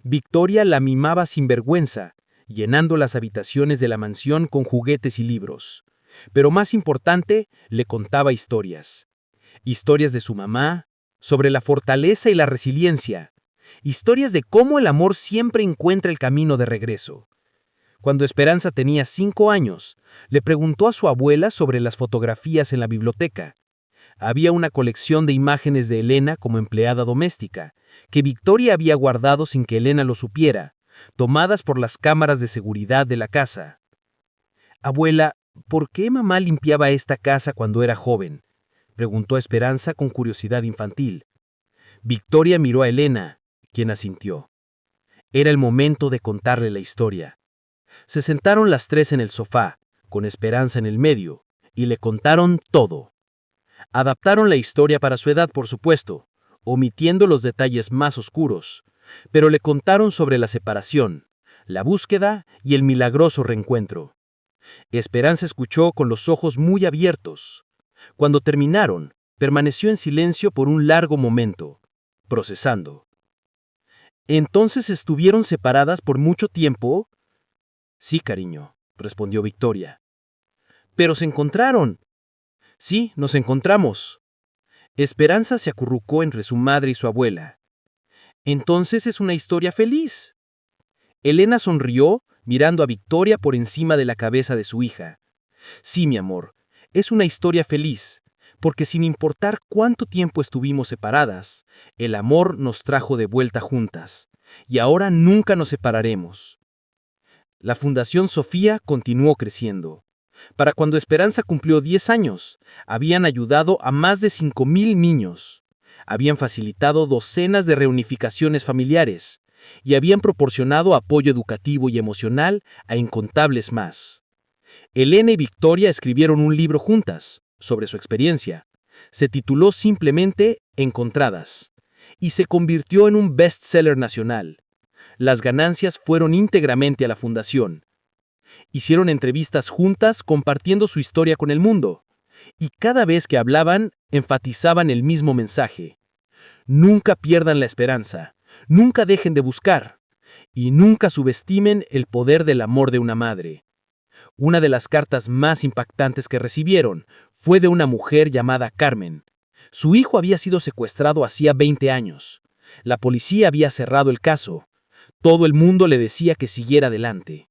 Victoria la mimaba sin vergüenza, llenando las habitaciones de la mansión con juguetes y libros. Pero más importante, le contaba historias. Historias de su mamá, sobre la fortaleza y la resiliencia. Historias de cómo el amor siempre encuentra el camino de regreso. Cuando Esperanza tenía 5 años, le preguntó a su abuela sobre las fotografías en la biblioteca. Había una colección de imágenes de Elena como empleada doméstica, que Victoria había guardado sin que Elena lo supiera, tomadas por las cámaras de seguridad de la casa. «Abuela, ¿por qué mamá limpiaba esta casa cuando era joven?», preguntó Esperanza con curiosidad infantil. Victoria miró a Elena, quien asintió. Era el momento de contarle la historia. Se sentaron las tres en el sofá, con Esperanza en el medio, y le contaron todo. Adaptaron la historia para su edad, por supuesto, omitiendo los detalles más oscuros, pero le contaron sobre la separación, la búsqueda y el milagroso reencuentro. Esperanza escuchó con los ojos muy abiertos. Cuando terminaron, permaneció en silencio por un largo momento, procesando. «¿Entonces estuvieron separadas por mucho tiempo?». «Sí, cariño», respondió Victoria. «¿Pero se encontraron?». «Sí, nos encontramos». Esperanza se acurrucó entre su madre y su abuela. «Entonces es una historia feliz». Elena sonrió, mirando a Victoria por encima de la cabeza de su hija. «Sí, mi amor, es una historia feliz, porque sin importar cuánto tiempo estuvimos separadas, el amor nos trajo de vuelta juntas, y ahora nunca nos separaremos». La Fundación Sofía continuó creciendo. Para cuando Esperanza cumplió 10 años, habían ayudado a más de 5,000 niños. Habían facilitado docenas de reunificaciones familiares y habían proporcionado apoyo educativo y emocional a incontables más. Elena y Victoria escribieron un libro juntas sobre su experiencia. Se tituló simplemente Encontradas y se convirtió en un bestseller nacional. Las ganancias fueron íntegramente a la fundación. Hicieron entrevistas juntas compartiendo su historia con el mundo, y cada vez que hablaban, enfatizaban el mismo mensaje. Nunca pierdan la esperanza, nunca dejen de buscar, y nunca subestimen el poder del amor de una madre. Una de las cartas más impactantes que recibieron fue de una mujer llamada Carmen. Su hijo había sido secuestrado hacía 20 años. La policía había cerrado el caso. Todo el mundo le decía que siguiera adelante.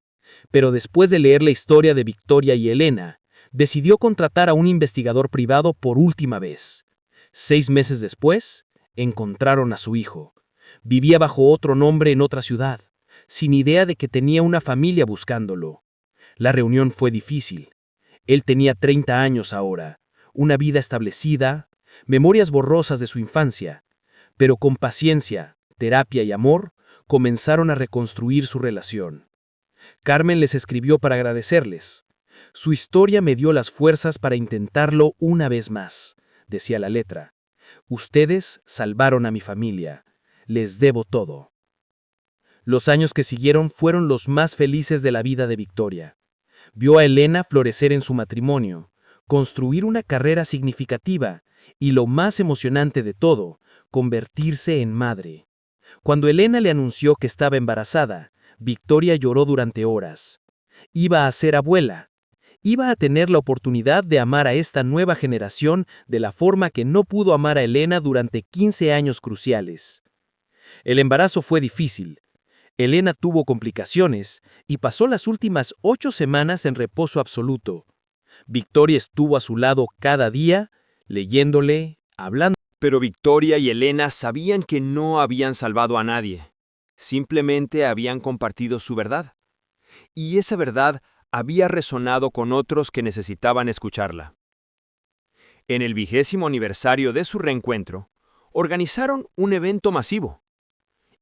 Pero después de leer la historia de Victoria y Elena, decidió contratar a un investigador privado por última vez. 6 meses después, encontraron a su hijo. Vivía bajo otro nombre en otra ciudad, sin idea de que tenía una familia buscándolo. La reunión fue difícil. Él tenía 30 años ahora, una vida establecida, memorias borrosas de su infancia, pero con paciencia, terapia y amor, comenzaron a reconstruir su relación. Carmen les escribió para agradecerles. Su historia me dio las fuerzas para intentarlo una vez más, decía la letra. Ustedes salvaron a mi familia. Les debo todo. Los años que siguieron fueron los más felices de la vida de Victoria. Vio a Elena florecer en su matrimonio, construir una carrera significativa y, lo más emocionante de todo, convertirse en madre. Cuando Elena le anunció que estaba embarazada, Victoria lloró durante horas. Iba a ser abuela. Iba a tener la oportunidad de amar a esta nueva generación de la forma que no pudo amar a Elena durante 15 años cruciales. El embarazo fue difícil. Elena tuvo complicaciones y pasó las últimas 8 semanas en reposo absoluto. Victoria estuvo a su lado cada día, leyéndole, hablando. Pero Victoria y Elena sabían que no habían salvado a nadie. Simplemente habían compartido su verdad. Y esa verdad había resonado con otros que necesitaban escucharla. En el 20º aniversario de su reencuentro, organizaron un evento masivo.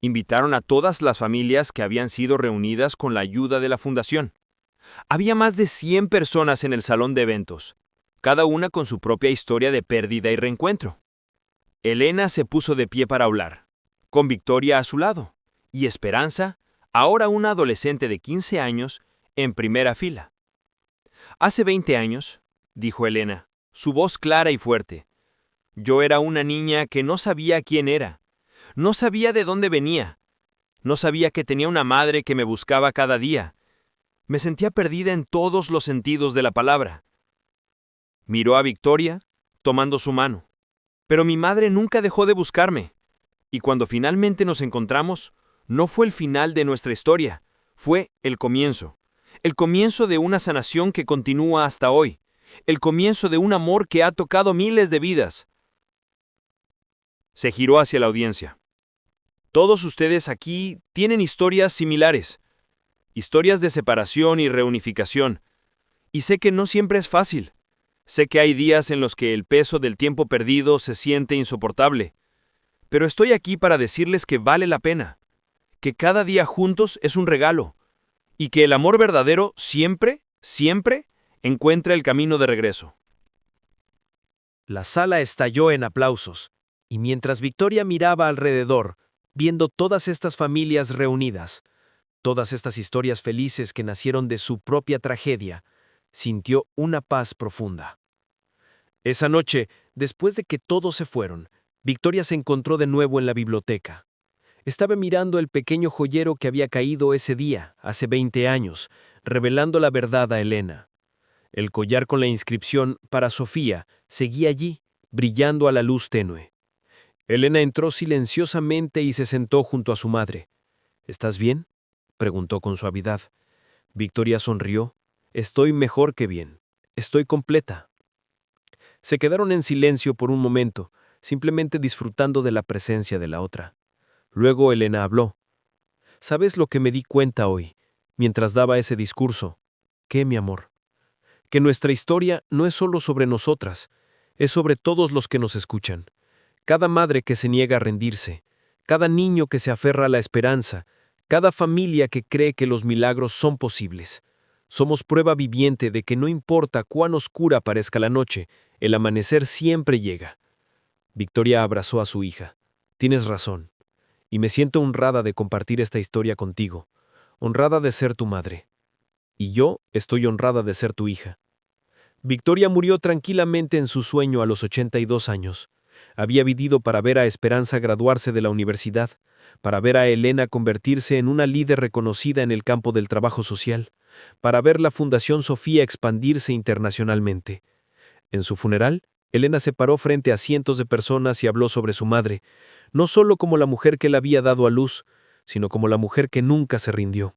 Invitaron a todas las familias que habían sido reunidas con la ayuda de la fundación. Había más de 100 personas en el salón de eventos, cada una con su propia historia de pérdida y reencuentro. Elena se puso de pie para hablar, con Victoria a su lado, y Esperanza, ahora una adolescente de 15 años, en primera fila. Hace 20 años, dijo Elena, su voz clara y fuerte, yo era una niña que no sabía quién era. No sabía de dónde venía. No sabía que tenía una madre que me buscaba cada día. Me sentía perdida en todos los sentidos de la palabra. Miró a Victoria, tomando su mano. Pero mi madre nunca dejó de buscarme. Y cuando finalmente nos encontramos, no fue el final de nuestra historia, fue el comienzo. El comienzo de una sanación que continúa hasta hoy. El comienzo de un amor que ha tocado miles de vidas. Se giró hacia la audiencia. Todos ustedes aquí tienen historias similares, historias de separación y reunificación, y sé que no siempre es fácil. Sé que hay días en los que el peso del tiempo perdido se siente insoportable, pero estoy aquí para decirles que vale la pena, que cada día juntos es un regalo, y que el amor verdadero siempre, siempre encuentra el camino de regreso. La sala estalló en aplausos, y mientras Victoria miraba alrededor, viendo todas estas familias reunidas, todas estas historias felices que nacieron de su propia tragedia, sintió una paz profunda. Esa noche, después de que todos se fueron, Victoria se encontró de nuevo en la biblioteca. Estaba mirando el pequeño joyero que había caído ese día, hace 20 años, revelando la verdad a Elena. El collar con la inscripción «Para Sofía» seguía allí, brillando a la luz tenue. Elena entró silenciosamente y se sentó junto a su madre. ¿Estás bien?, preguntó con suavidad. Victoria sonrió. Estoy mejor que bien. Estoy completa. Se quedaron en silencio por un momento, simplemente disfrutando de la presencia de la otra. Luego Elena habló. ¿Sabes lo que me di cuenta hoy, mientras daba ese discurso? ¿Qué, mi amor? Que nuestra historia no es solo sobre nosotras, es sobre todos los que nos escuchan. Cada madre que se niega a rendirse, cada niño que se aferra a la esperanza, cada familia que cree que los milagros son posibles. Somos prueba viviente de que no importa cuán oscura parezca la noche, el amanecer siempre llega. Victoria abrazó a su hija. Tienes razón, y me siento honrada de compartir esta historia contigo, honrada de ser tu madre. Y yo estoy honrada de ser tu hija. Victoria murió tranquilamente en su sueño a los 82 años. Había vivido para ver a Esperanza graduarse de la universidad, para ver a Elena convertirse en una líder reconocida en el campo del trabajo social, para ver la Fundación Sofía expandirse internacionalmente. En su funeral, Elena se paró frente a cientos de personas y habló sobre su madre, no solo como la mujer que la había dado a luz, sino como la mujer que nunca se rindió.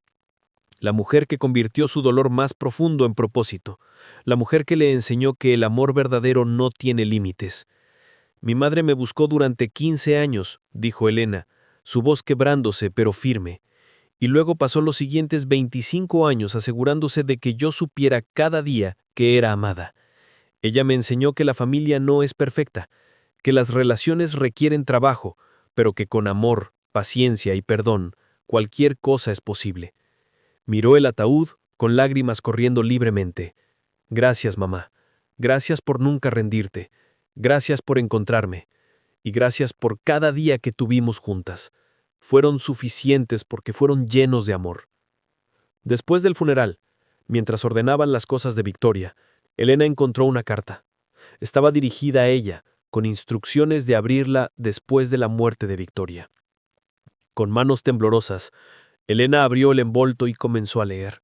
La mujer que convirtió su dolor más profundo en propósito. La mujer que le enseñó que el amor verdadero no tiene límites. Mi madre me buscó durante 15 años, dijo Elena, su voz quebrándose pero firme. Y luego pasó los siguientes 25 años asegurándose de que yo supiera cada día que era amada. Ella me enseñó que la familia no es perfecta, que las relaciones requieren trabajo, pero que con amor, paciencia y perdón, cualquier cosa es posible. Miró el ataúd, con lágrimas corriendo libremente. Gracias, mamá. Gracias por nunca rendirte. Gracias por encontrarme. Y gracias por cada día que tuvimos juntas. Fueron suficientes porque fueron llenos de amor. Después del funeral, mientras ordenaban las cosas de Victoria, Elena encontró una carta. Estaba dirigida a ella, con instrucciones de abrirla después de la muerte de Victoria. Con manos temblorosas, Elena abrió el envolto y comenzó a leer.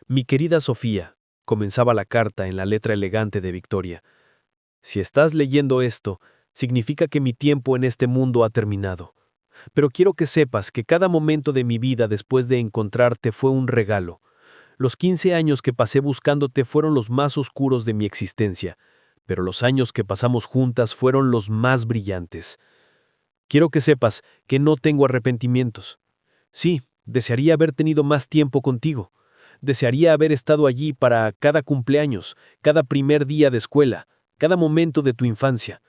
Mi querida Sofía, comenzaba la carta en la letra elegante de Victoria. Si estás leyendo esto, significa que mi tiempo en este mundo ha terminado. Pero quiero que sepas que cada momento de mi vida después de encontrarte fue un regalo. Los 15 años que pasé buscándote fueron los más oscuros de mi existencia, pero los años que pasamos juntas fueron los más brillantes. Quiero que sepas que no tengo arrepentimientos. Sí, desearía haber tenido más tiempo contigo. Desearía haber estado allí para cada cumpleaños, cada primer día de escuela, cada momento de tu infancia.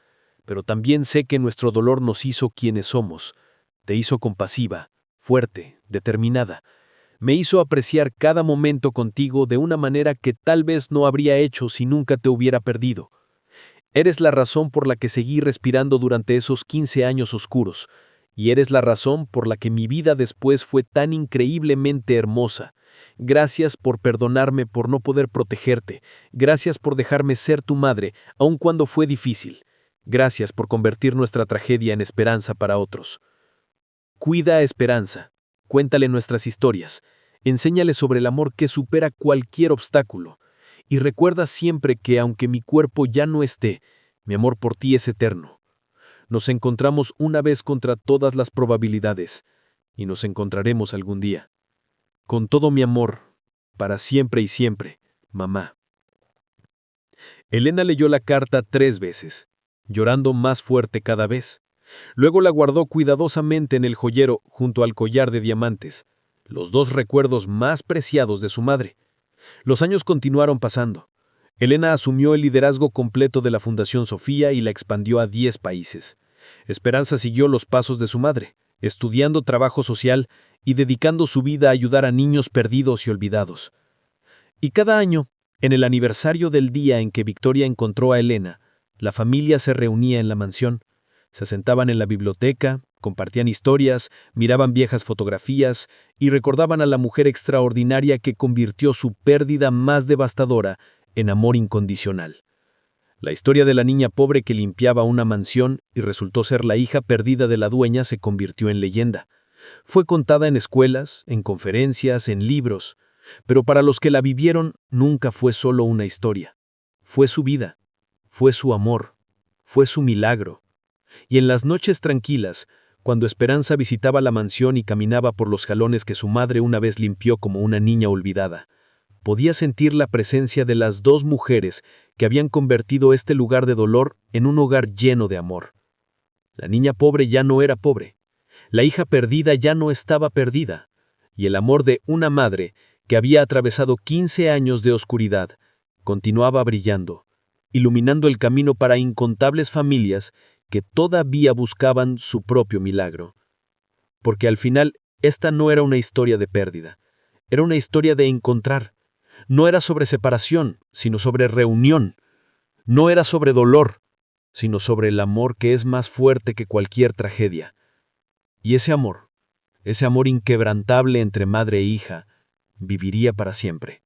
Pero también sé que nuestro dolor nos hizo quienes somos. Te hizo compasiva, fuerte, determinada. Me hizo apreciar cada momento contigo de una manera que tal vez no habría hecho si nunca te hubiera perdido. Eres la razón por la que seguí respirando durante esos 15 años oscuros, y eres la razón por la que mi vida después fue tan increíblemente hermosa. Gracias por perdonarme por no poder protegerte. Gracias por dejarme ser tu madre, aun cuando fue difícil. Gracias por convertir nuestra tragedia en esperanza para otros. Cuida a Esperanza. Cuéntale nuestras historias. Enséñale sobre el amor que supera cualquier obstáculo. Y recuerda siempre que, aunque mi cuerpo ya no esté, mi amor por ti es eterno. Nos encontramos una vez contra todas las probabilidades, y nos encontraremos algún día. Con todo mi amor, para siempre y siempre, mamá. Elena leyó la carta 3 veces, llorando más fuerte cada vez. Luego la guardó cuidadosamente en el joyero junto al collar de diamantes, los 2 recuerdos más preciados de su madre. Los años continuaron pasando. Elena asumió el liderazgo completo de la Fundación Sofía y la expandió a 10 países. Esperanza siguió los pasos de su madre, estudiando trabajo social y dedicando su vida a ayudar a niños perdidos y olvidados. Y cada año, en el aniversario del día en que Victoria encontró a Elena, la familia se reunía en la mansión. Se sentaban en la biblioteca, compartían historias, miraban viejas fotografías y recordaban a la mujer extraordinaria que convirtió su pérdida más devastadora en amor incondicional. La historia de la niña pobre que limpiaba una mansión y resultó ser la hija perdida de la dueña se convirtió en leyenda. Fue contada en escuelas, en conferencias, en libros, pero para los que la vivieron nunca fue solo una historia. Fue su vida, fue su amor, fue su milagro. Y en las noches tranquilas, cuando Esperanza visitaba la mansión y caminaba por los jalones que su madre una vez limpió como una niña olvidada, podía sentir la presencia de las 2 mujeres que habían convertido este lugar de dolor en un hogar lleno de amor. La niña pobre ya no era pobre, la hija perdida ya no estaba perdida, y el amor de una madre que había atravesado 15 años de oscuridad continuaba brillando, iluminando el camino para incontables familias que todavía buscaban su propio milagro. Porque al final, esta no era una historia de pérdida, era una historia de encontrar. No era sobre separación, sino sobre reunión. No era sobre dolor, sino sobre el amor que es más fuerte que cualquier tragedia. Y ese amor inquebrantable entre madre e hija, viviría para siempre.